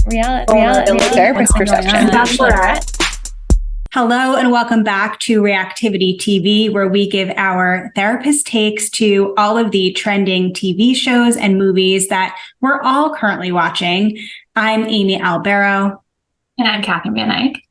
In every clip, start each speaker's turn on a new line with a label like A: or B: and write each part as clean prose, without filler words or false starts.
A: Reality therapist perception.
B: Bachelorette. Hello and welcome back to Reactivity TV, where we give our therapist takes to all of the trending TV shows and movies that we're all currently watching. I'm Amy Albero.
C: And I'm Catherine Van Eyck.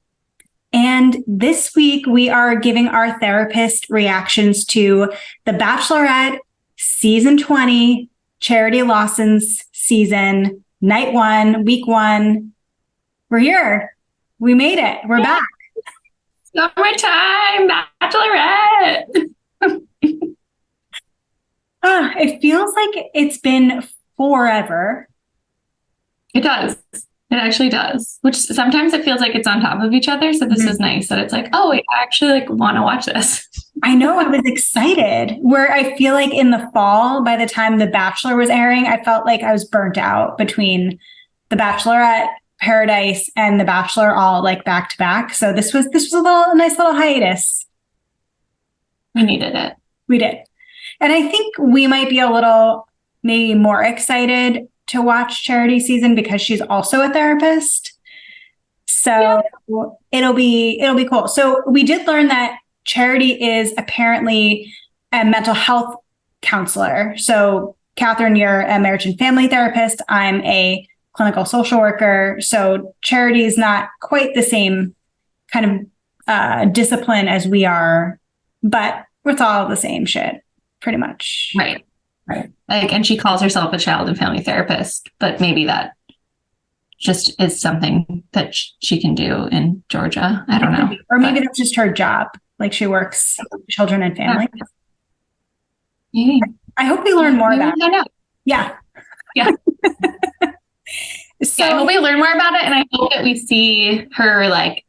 B: And this week we are giving our therapist reactions to The Bachelorette Season 20, Charity Lawson's season, Night 1, Week 1. We're here. We made it. We're back.
C: Summertime, Bachelorette.
B: It feels like it's been forever.
C: It does. It actually does. Which sometimes it feels like it's on top of each other. So this is nice that it's like, oh, wait, I actually want to watch this.
B: I know. I was excited. Where I feel like in the fall, by the time The Bachelor was airing, I felt like I was burnt out between The Bachelorette, Paradise, and The Bachelor all like back to back. So this was a nice little hiatus.
C: We needed it.
B: We did. And I think we might be a little maybe more excited to watch Charity season because she's also a therapist. So it'll be cool. So we did learn that Charity is apparently a mental health counselor. So Catherine, you're a marriage and family therapist. I'm a clinical social worker. So Charity is not quite the same kind of discipline as we are, but it's all the same shit, pretty much.
C: Right. Like, and she calls herself a child and family therapist, but maybe that just is something that she can do in Georgia. I don't know.
B: Or maybe that's just her job. Like she works with children and family.
C: Yeah.
B: I hope we learn more about
C: it.
B: Yeah.
C: So I hope we learn more about it, and I hope that we see her like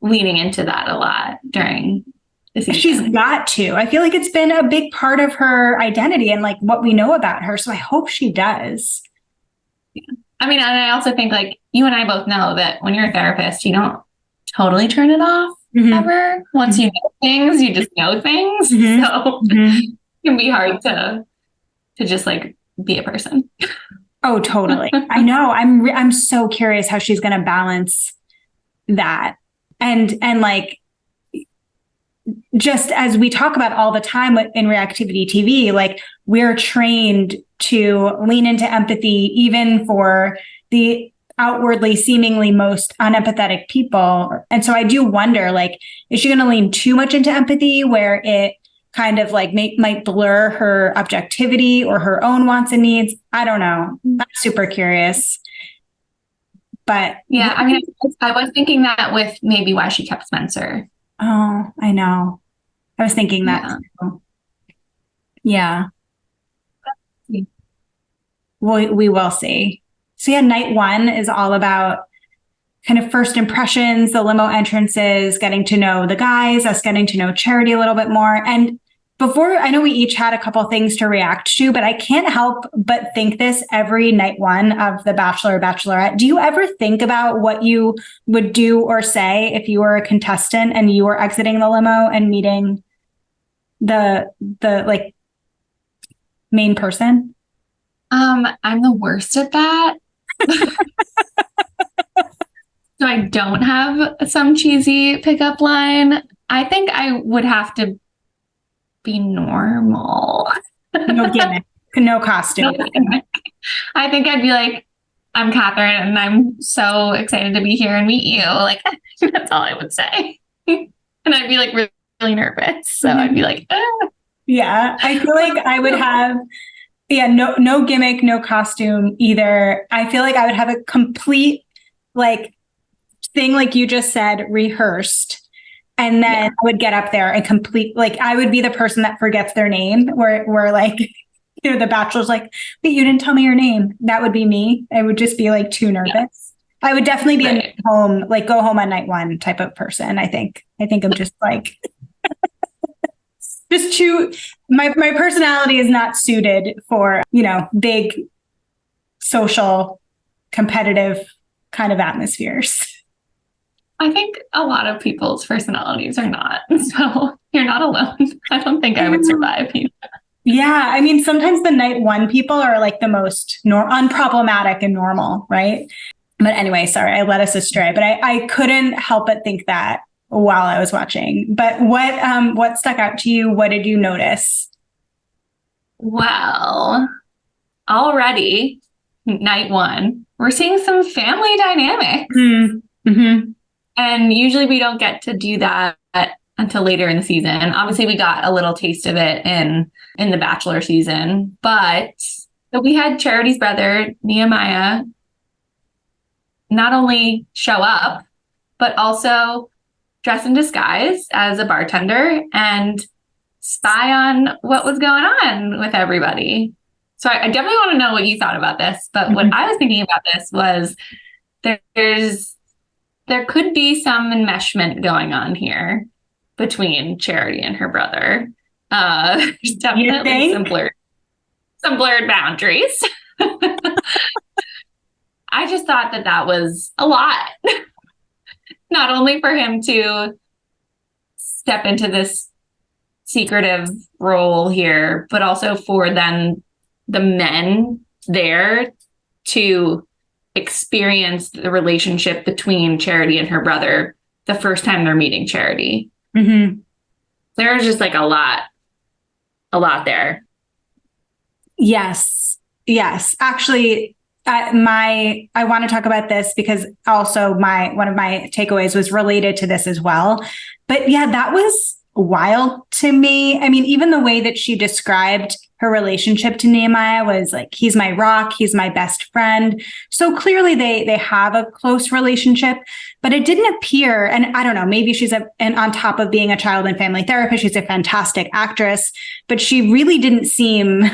C: leaning into that a lot during the season.
B: She's got to. I feel like it's been a big part of her identity and like what we know about her. So I hope she does.
C: Yeah. I mean, and I also think like you and I both know that when you're a therapist, you don't totally turn it off ever. Once you know things, you just know things. So it can be hard to just like be a person.
B: Oh, totally. I know. I'm so curious how she's going to balance that. And like, just as we talk about all the time in Reactivity TV, like we're trained to lean into empathy, even for the outwardly seemingly most unempathetic people. And so I do wonder, like, is she going to lean too much into empathy where it kind of like might blur her objectivity or her own wants and needs? I don't know. I'm super curious. But
C: yeah, I mean, I was thinking that with maybe why she kept Spencer.
B: Oh, I know. I was thinking that too. Yeah. We will see. So yeah, Night 1 is all about kind of first impressions, the limo entrances, getting to know the guys, us getting to know Charity a little bit more. And before, I know we each had a couple things to react to, but I can't help but think this every Night 1 of The Bachelor or Bachelorette. Do you ever think about what you would do or say if you were a contestant and you were exiting the limo and meeting the like main person?
C: I'm the worst at that. So I don't have some cheesy pickup line. I think I would have to be normal.
B: No gimmick, no costume.
C: No gimmick. I think I'd be like, I'm Catherine and I'm so excited to be here and meet you. Like, that's all I would say. And I'd be like really, really nervous. So I'd be like, ah.
B: Yeah, I feel like I would have, no gimmick, no costume either. I feel like I would have a complete like thing, like you just said, rehearsed. And then I would get up there and complete, like, I would be the person that forgets their name, where like, the Bachelor's like, wait, you didn't tell me your name. That would be me. I would just be like too nervous. Yeah. I would definitely be a home, like go home on Night 1 type of person. I think I'm just like, just too, my personality is not suited for, big social competitive kind of atmospheres.
C: I think a lot of people's personalities are not. So you're not alone. I don't think I would survive either.
B: Yeah. I mean, sometimes the Night 1 people are like the most unproblematic and normal, right? But anyway, sorry, I led us astray, but I couldn't help but think that while I was watching. But what stuck out to you? What did you notice?
C: Well, already night one, we're seeing some family dynamics.
B: Mm-hmm.
C: And usually we don't get to do that until later in the season. Obviously, we got a little taste of it in the Bachelor season. But so we had Charity's brother, Nehemiah, not only show up, but also dress in disguise as a bartender and spy on what was going on with everybody. So I definitely want to know what you thought about this. But what I was thinking about this was there could be some enmeshment going on here between Charity and her brother. There's definitely some blurred boundaries. I just thought that was a lot. Not only for him to step into this secretive role here, but also for then the men there to experience the relationship between Charity and her brother the first time they're meeting Charity.
B: Mm-hmm.
C: There's just like a lot there.
B: Yes. Actually, I want to talk about this because also one of my takeaways was related to this as well. But yeah, that was wild to me. I mean, even the way that she described her relationship to Nehemiah was like, he's my rock, he's my best friend. So clearly they have a close relationship, but it didn't appear, and I don't know, maybe she's and on top of being a child and family therapist, she's a fantastic actress, but she really didn't seem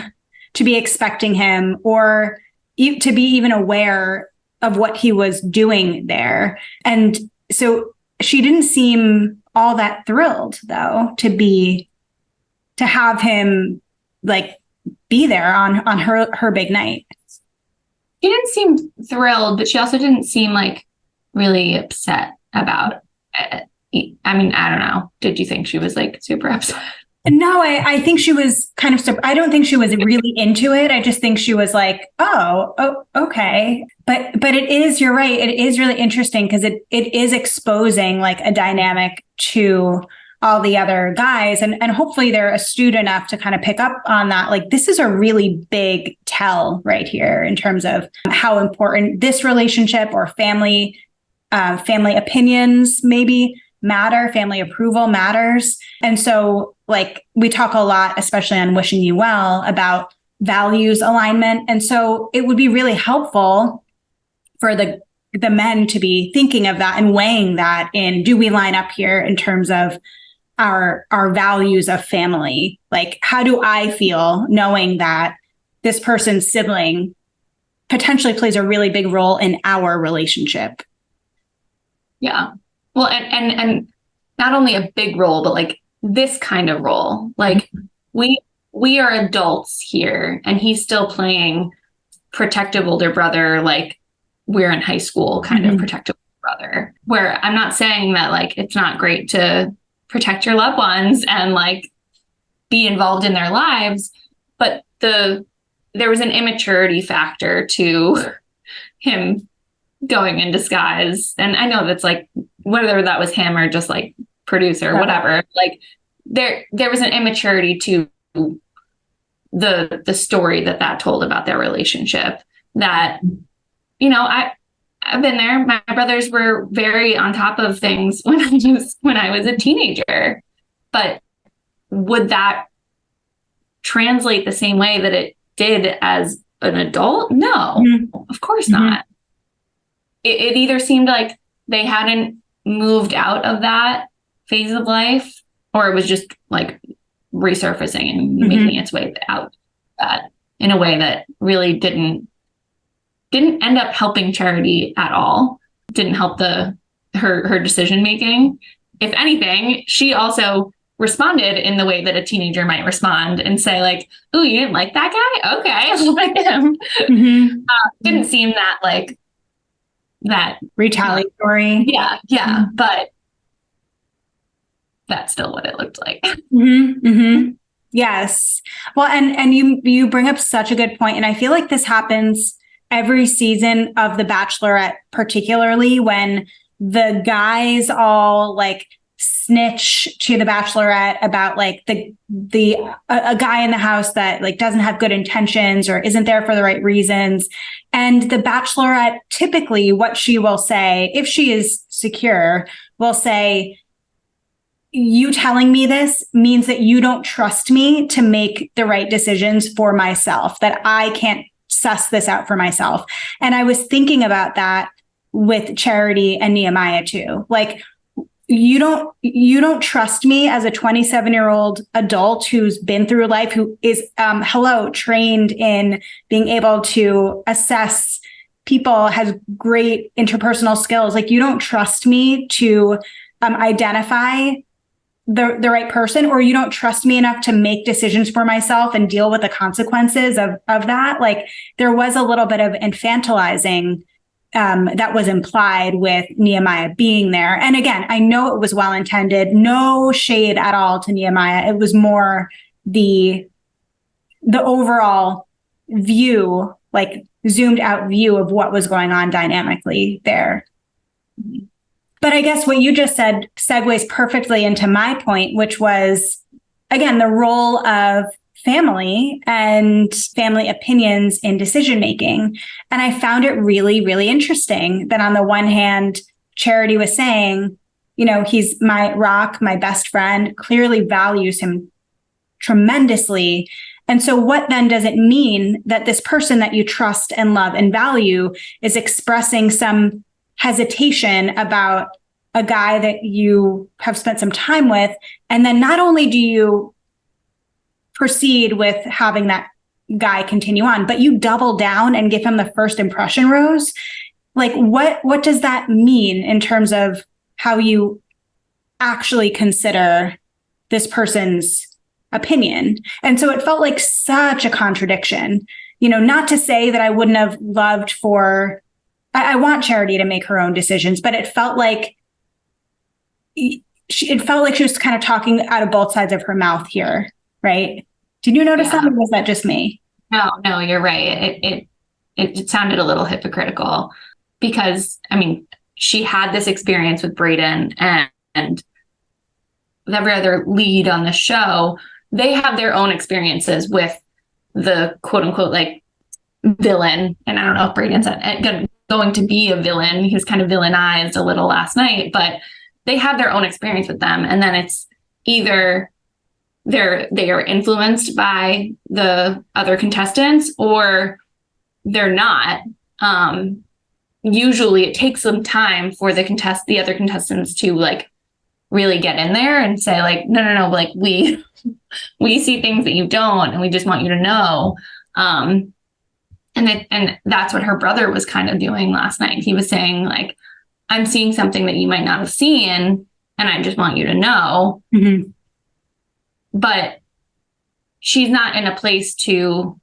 B: to be expecting him or to be even aware of what he was doing there. And so she didn't seem all that thrilled, though, to have him like be there on her big night.
C: She didn't seem thrilled, but she also didn't seem like really upset about it. I mean, I don't know. Did you think she was like super upset?
B: No, I think she was kind of, I don't think she was really into it. I just think she was like, oh, okay. But it is, you're right. It is really interesting because it is exposing like a dynamic to all the other guys. And hopefully they're astute enough to kind of pick up on that. Like, this is a really big tell right here in terms of how important this relationship or family opinions maybe matter, family approval matters. And so like we talk a lot, especially on Wishing You Well, about values alignment. And so it would be really helpful for the men to be thinking of that and weighing that in, do we line up here in terms of our values of family? Like, how do I feel knowing that this person's sibling potentially plays a really big role in our relationship?
C: Yeah. Well, and not only a big role, but like this kind of role. Like we are adults here, and he's still playing protective older brother, like we're in high school kind of protective brother. Where I'm not saying that like it's not great to protect your loved ones and like be involved in their lives, but there was an immaturity factor to him going in disguise. And I know that's like, whether that was him or just like producer, whatever, like there was an immaturity to the story that told about their relationship that, you know, I've been there. My brothers were very on top of things when I was a teenager, but would that translate the same way that it did as an adult? No, of course not. It either seemed like they hadn't moved out of that phase of life, or it was just like resurfacing and making its way out that in a way that really didn't end up helping Charity at all. Didn't help her decision making. If anything, she also responded in the way that a teenager might respond and say like, "Ooh, you didn't like that guy? Okay, I like him." Didn't seem that like that
B: retaliatory.
C: Yeah, but that's still what it looked like.
B: Yes. Well, and you bring up such a good point, and I feel like this happens every season of The Bachelorette, particularly when the guys all like snitch to the Bachelorette about like a guy in the house that like doesn't have good intentions or isn't there for the right reasons. And the Bachelorette, typically what she will say, if she is secure, will say, you telling me this means that you don't trust me to make the right decisions for myself, that I can't suss this out for myself. And I was thinking about that with Charity and Nehemiah too. Like, you don't trust me as a 27-year-old adult who's been through life, who is, trained in being able to assess people, has great interpersonal skills. Like, you don't trust me to identify the right person, or you don't trust me enough to make decisions for myself and deal with the consequences of that. Like, there was a little bit of infantilizing that was implied with Nehemiah being there. And again, I know it was well-intended, no shade at all to Nehemiah. It was more the overall view, like zoomed out view of what was going on dynamically there. But I guess what you just said segues perfectly into my point, which was, again, the role of family and family opinions in decision making. And I found it really, really interesting that on the one hand, Charity was saying, he's my rock, my best friend, clearly values him tremendously. And so what then does it mean that this person that you trust and love and value is expressing some hesitation about a guy that you have spent some time with? And then not only do you proceed with having that guy continue on, but you double down and give him the first impression rose. Like, what does that mean in terms of how you actually consider this person's opinion? And so it felt like such a contradiction, not to say that I wouldn't have loved I want Charity to make her own decisions, but it felt like she was kind of talking out of both sides of her mouth here. Right? Did you notice that, or was that just me?
C: No, you're right. It sounded a little hypocritical because, I mean, she had this experience with Brayden, and every other lead on the show, they have their own experiences with the quote unquote like villain. And I don't know if Brayden's going to be a villain. He was kind of villainized a little last night, but they have their own experience with them. And then it's either they are influenced by the other contestants or they're not. Usually it takes some time for the other contestants to like really get in there and say like, no, like we see things that you don't, and we just want you to know. And that's what her brother was kind of doing last night. He was saying like, I'm seeing something that you might not have seen, and I just want you to know. Mm-hmm. But she's not in a place to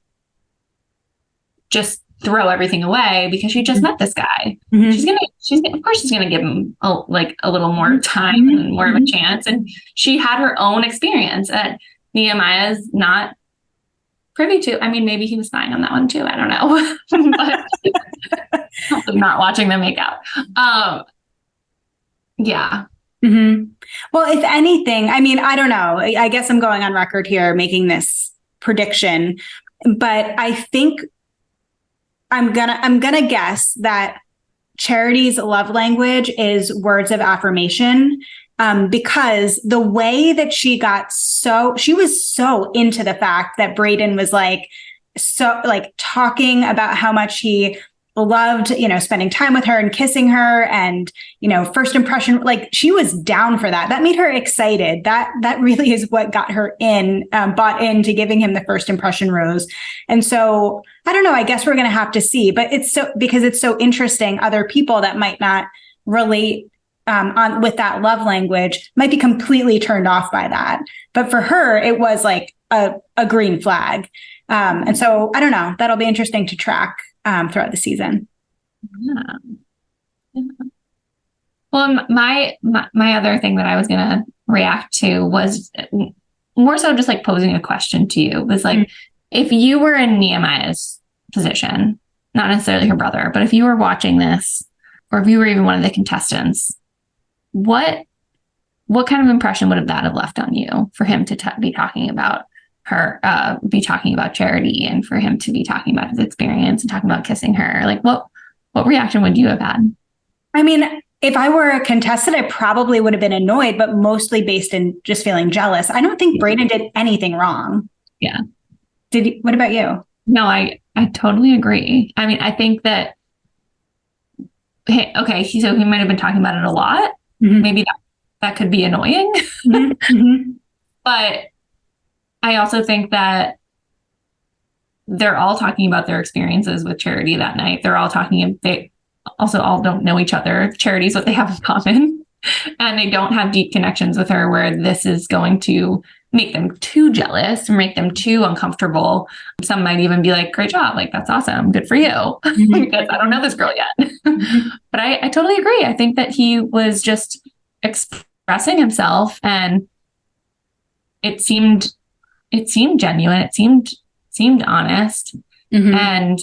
C: just throw everything away because she just met this guy. Mm-hmm. Of course she's gonna give him a little more time and more of a chance. And she had her own experience that Nehemiah is not privy to. I mean, maybe he was spying on that one too. I don't know. But I'm not watching them make out. Yeah.
B: Mm-hmm. Well, if anything, I mean, I don't know. I guess I'm going on record here making this prediction, but I think I'm gonna guess that Charity's love language is words of affirmation, because the way that she was so into the fact that Brayden was talking about how much he loved, spending time with her and kissing her, and, first impression, like she was down for that. That made her excited. That really is what got her bought into giving him the first impression rose. And so I don't know, I guess we're going to have to see, but because it's so interesting, other people that might not relate with that love language might be completely turned off by that. But for her, it was like a green flag. And so I don't know, that'll be interesting to track throughout the season.
C: Yeah. Well, my other thing that I was going to react to was more so just like posing a question to you, was like, if you were in Nehemiah's position not necessarily her brother, but if you were watching this, or if you were even one of the contestants, what kind of impression would that have left on you for him to be talking about her, be talking about Charity, and for him to be talking about his experience and talking about kissing her? Like, what reaction would you have had?
B: I mean, if I were a contestant, I probably would have been annoyed, but mostly based in just feeling jealous. I don't think Brayden did anything wrong.
C: Yeah.
B: What about you?
C: No, I totally agree. I mean, I think that, hey, okay, so he might have been talking about it a lot. Mm-hmm. Maybe that could be annoying. Mm-hmm. Mm-hmm. But I also think that they're all talking about their experiences with Charity that night. They're all talking, they also all don't know each other. Charity's what they have in common. And they don't have deep connections with her where this is going to make them too jealous or make them too uncomfortable. Some might even be like, great job. Like, that's awesome. Good for you. Mm-hmm. Because I don't know this girl yet. Mm-hmm. But I totally agree. I think that he was just expressing himself, and it seemed genuine. It seemed honest. Mm-hmm. And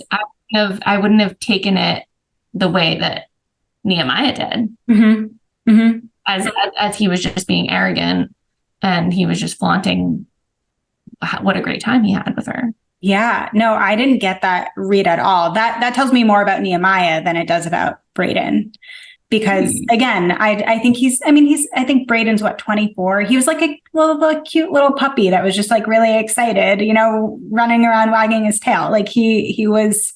C: I wouldn't have taken it the way that Nehemiah did. Mm-hmm. Mm-hmm. As he was just being arrogant, and he was just flaunting what a great time he had with her.
B: Yeah, no, I didn't get that read at all. That tells me more about Nehemiah than it does about Brayden. Because again, I think I think Brayden's 24. He was like a little cute little puppy that was just like really excited, running around wagging his tail. Like he was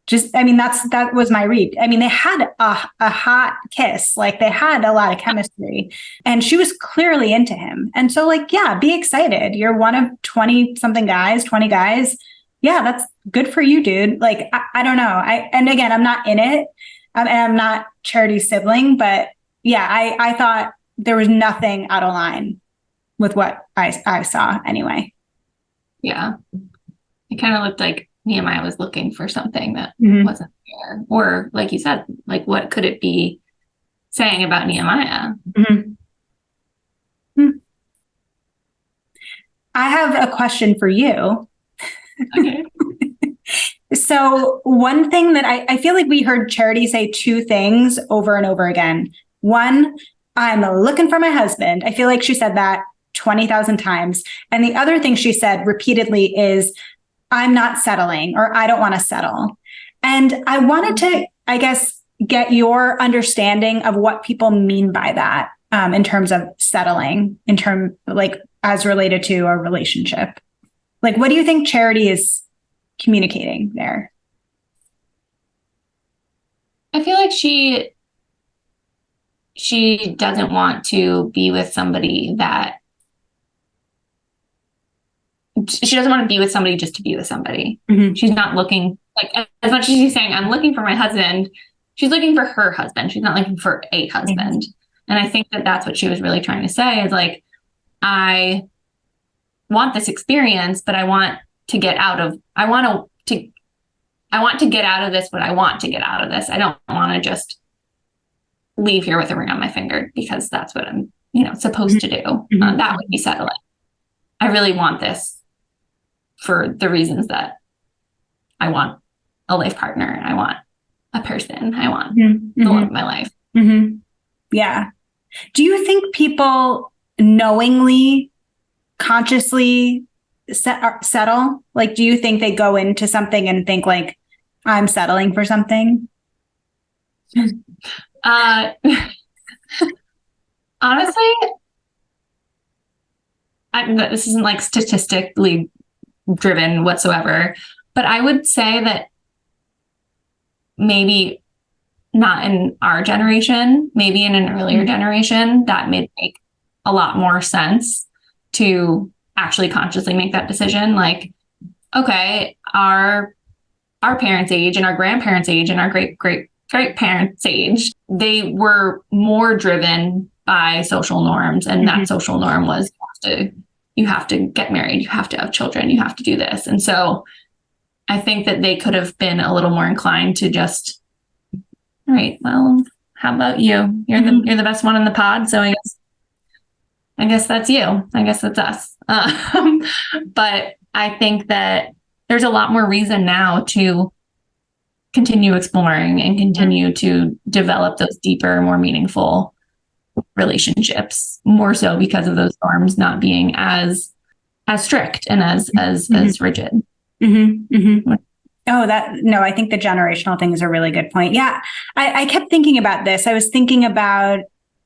B: just, that was my read. They had a hot kiss, like they had a lot of chemistry, and she was clearly into him. And so like, yeah, be excited. You're one of 20 guys. Yeah, that's good for you, dude. Like, I don't know. And again, I'm not in it. And I'm not Charity's sibling, but yeah, I thought there was nothing out of line with what I saw anyway.
C: Yeah. It kind of looked like Nehemiah was looking for something that wasn't there. Or like you said, like, what could it be saying about Nehemiah? Mm-hmm.
B: Hmm. I have a question for you.
C: Okay.
B: So one thing that I feel like we heard Charity say two things over and over again. One, I'm looking for my husband. I feel like she said that 20,000 times. And the other thing she said repeatedly is, I'm not settling, or I don't want to settle. And I wanted to, I guess, get your understanding of what people mean by that in terms of settling, like as related to a relationship. Like, what do you think Charity is communicating there?
C: I feel like she doesn't want to be with somebody that she doesn't want to be with somebody just to be with somebody. Mm-hmm. She's not looking, like, as much as she's saying, I'm looking for my husband, she's looking for her husband. She's not looking for a husband. Mm-hmm. And I think that that's what she was really trying to say is like, I want this experience, but I want to get out of this what I want to get out of this. I don't want to just leave here with a ring on my finger because that's what I'm, supposed to do. Mm-hmm. That would be settling. I really want this for the reasons that I want a life partner. I want a person. I want the love of my life.
B: Mm-hmm. Yeah. Do you think people knowingly, consciously settle? Like, do you think they go into something and think like, I'm settling for something?
C: Honestly, this isn't like statistically driven whatsoever, but I would say that maybe not in our generation, maybe in an earlier generation, that may make a lot more sense to actually consciously make that decision. Like, okay, our parents' age and our grandparents' age and our great parents' age, they were more driven by social norms. And that social norm was you have to get married, you have to have children, you have to do this. And so I think that they could have been a little more inclined to just, all right, well, how about you? You're the best one in the pod. So I guess that's you. I guess that's us. But I think that there's a lot more reason now to continue exploring and continue to develop those deeper, more meaningful relationships, more so because of those norms not being as strict and as rigid.
B: Mm-hmm. Mm-hmm. Oh, I think the generational thing is a really good point. Yeah. I kept thinking about this. I was thinking about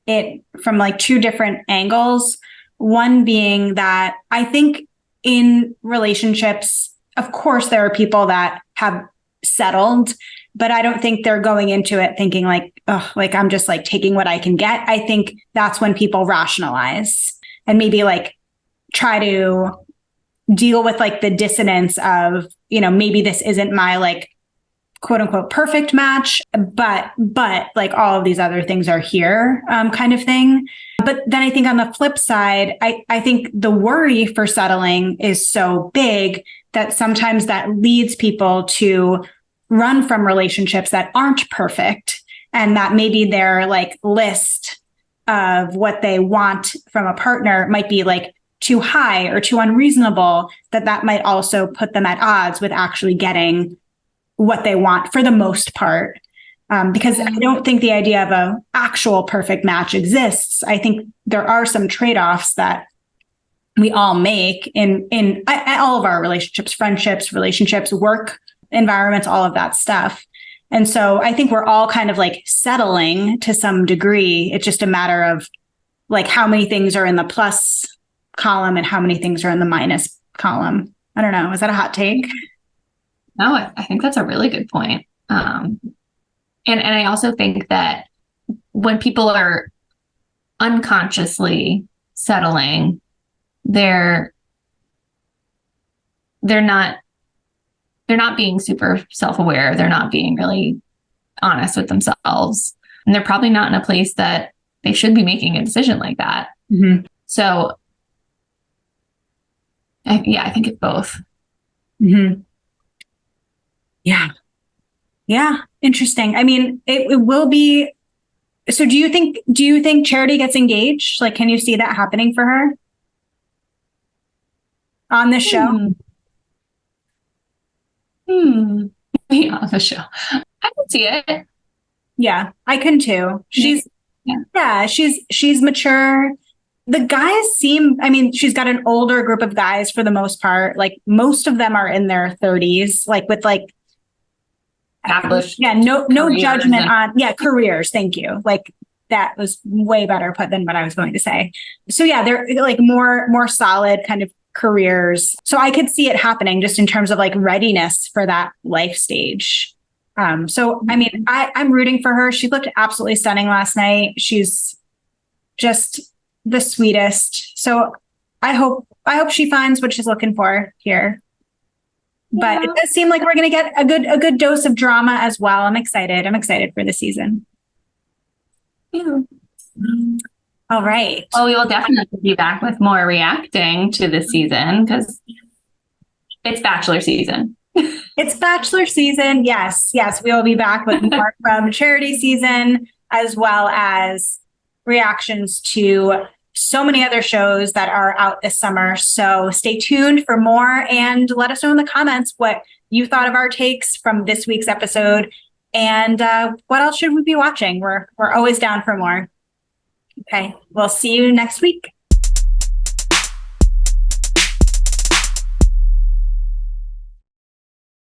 B: it from like two different angles. One being that I think in relationships, of course, there are people that have settled, but I don't think they're going into it thinking like, oh, like I'm just like taking what I can get. I think that's when people rationalize and maybe like try to deal with like the dissonance of, maybe this isn't my like quote unquote perfect match, but like all of these other things are here, kind of thing. But then I think on the flip side, I think the worry for settling is so big that sometimes that leads people to run from relationships that aren't perfect, and that maybe their like list of what they want from a partner might be like too high or too unreasonable, that might also put them at odds with actually getting what they want for the most part. Because I don't think the idea of an actual perfect match exists. I think there are some trade-offs that we all make in all of our relationships, friendships, relationships, work environments, all of that stuff. And so I think we're all kind of like settling to some degree. It's just a matter of like how many things are in the plus column and how many things are in the minus column. I don't know. Is that a hot take?
C: No, I think that's a really good point. And I also think that when people are unconsciously settling, they're not being super self-aware. They're not being really honest with themselves. And they're probably not in a place that they should be making a decision like that.
B: Mm-hmm.
C: So I think it's both.
B: Mm-hmm. Yeah. Yeah. Interesting. I mean, it will be. So do you think Charity gets engaged? Like, can you see that happening for her on this show?
C: Yeah, on the show. I can see it.
B: Yeah, I can too. She's mature. The guys seem, I mean, she's got an older group of guys for the most part. Like most of them are in their 30s, like with like
C: established.
B: Yeah, no judgment on careers. Thank you. Like that was way better put than what I was going to say. So yeah, they're like more solid kind of careers. So I could see it happening just in terms of like readiness for that life stage. So I mean, I'm rooting for her. She looked absolutely stunning last night. She's just the sweetest. So I hope she finds what she's looking for here. But it does seem like we're going to get a good dose of drama as well. I'm excited. For the season.
C: Yeah.
B: All right.
C: Well, we will definitely be back with more reacting to this season because it's Bachelor season.
B: It's Bachelor season. Yes. We will be back with more from Charity season, as well as reactions to so many other shows that are out this summer. So stay tuned for more and let us know in the comments what you thought of our takes from this week's episode and what else should we be watching. We're always down for more. Okay, we'll see you next week.